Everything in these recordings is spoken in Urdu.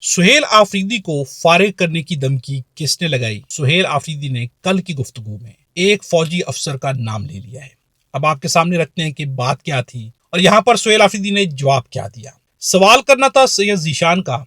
سہیل آفریدی کو فارغ کرنے کی دھمکی کس نے لگائی؟ سہیل آفریدی نے کل کی گفتگو میں ایک فوجی افسر کا نام لے لیا ہے۔ اب آپ کے سامنے رکھتے ہیں کہ بات کیا تھی اور یہاں پر سہیل آفریدی نے جواب کیا دیا۔ سوال کرنا تھا سید ذیشان کا۔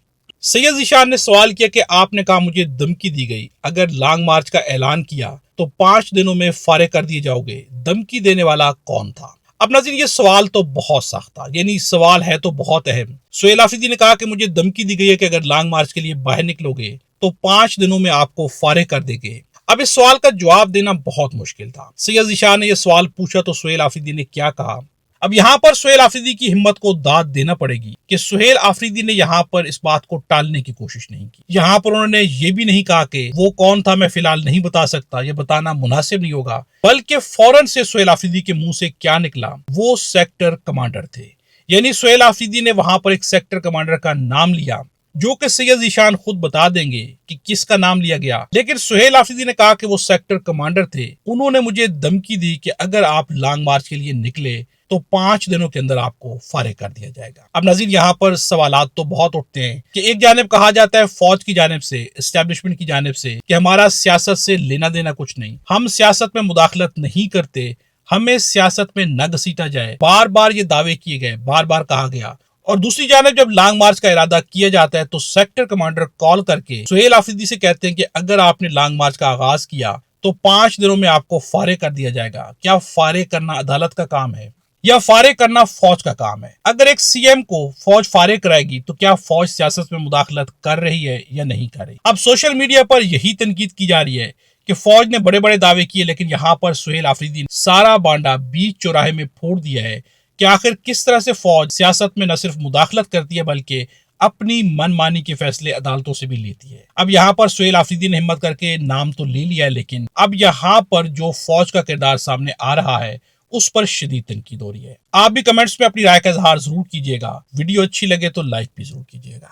سید ذیشان نے سوال کیا کہ آپ نے کہا مجھے دھمکی دی گئی، اگر لانگ مارچ کا اعلان کیا تو 5 دنوں میں فارغ کر دیے جاؤ گے، دھمکی دینے والا کون تھا؟ اب ناظرین یہ سوال تو بہت سخت تھا، یعنی سوال ہے تو بہت اہم۔ سہیل آفریدی نے کہا کہ مجھے دھمکی دی گئی ہے کہ اگر لانگ مارچ کے لیے باہر نکلو گے تو 5 دنوں میں آپ کو فارغ کر دیں گے۔ اب اس سوال کا جواب دینا بہت مشکل تھا۔ سید ذیشان نے یہ سوال پوچھا تو سہیل آفریدی نے کیا کہا؟ اب یہاں پر سہیل آفریدی کی ہمت کو داد دینا پڑے گی کہ سہیل آفریدی نے یہاں پر اس بات کو ٹالنے کی کوشش نہیں کی۔ یہاں پر انہوں نے یہ بھی نہیں کہا کہ وہ کون تھا میں فی الحال نہیں بتا سکتا، یہ بتانا مناسب نہیں ہوگا، بلکہ فوراً سے سہیل آفریدی کے منہ سے کیا نکلا، وہ سیکٹر کمانڈر تھے۔ یعنی سہیل آفریدی نے وہاں پر ایک سیکٹر کمانڈر کا نام لیا، جو کہ سید ذیشان خود بتا دیں گے کہ کس کا نام لیا گیا، لیکن سہیل آفریدی نے کہا کہ وہ سیکٹر کمانڈر تھے۔ انہوں نے مجھے دھمکی دی کہ اگر آپ لانگ مارچ کے لیے نکلے تو 5 دنوں کے اندر آپ کو فارغ کر دیا جائے گا۔ اب ناظرین یہاں پر سوالات تو بہت اٹھتے ہیں کہ ایک جانب کہا جاتا ہے فوج کی جانب سے، اسٹیبلشمنٹ کی جانب سے کہ ہمارا سیاست سے لینا دینا کچھ نہیں، ہم سیاست میں مداخلت نہیں کرتے، ہمیں سیاست میں نہ گھسیٹا جائے، بار بار یہ دعوے کیے گئے، بار بار کہا گیا۔ اور دوسری جانب جب لانگ مارچ کا ارادہ کیا جاتا ہے تو سیکٹر کمانڈر کال کر کے سہیل آفریدی سے کہتے ہیں کہ اگر آپ نے لانگ مارچ کا آغاز کیا تو 5 دنوں میں آپ کو فارغ کر دیا جائے گا۔ کیا فارغ کرنا عدالت کا کام ہے یا فارغ کرنا فوج کا کام ہے؟ اگر ایک سی ایم کو فوج فارغ کرائے گی تو کیا فوج سیاست میں مداخلت کر رہی ہے یا نہیں کر رہی؟ اب سوشل میڈیا پر یہی تنقید کی جا رہی ہے کہ فوج نے بڑے بڑے دعوے کیے، لیکن یہاں پر سہیل آفریدی نے سارا بانڈا بیچ چوراہے میں پھوڑ دیا ہے کہ آخر کس طرح سے فوج سیاست میں نہ صرف مداخلت کرتی ہے بلکہ اپنی من مانی کے فیصلے عدالتوں سے بھی لیتی ہے۔ اب یہاں پر سہیل آفریدی نے ہمت کر کے نام تو لے لیا ہے، لیکن اب یہاں پر جو فوج کا کردار سامنے آ رہا ہے اس پر شدید تنقید ہو رہی ہے۔ آپ بھی کمنٹس میں اپنی رائے کا اظہار ضرور کیجیے گا۔ ویڈیو اچھی لگے تو لائک بھی ضرور کیجیے گا۔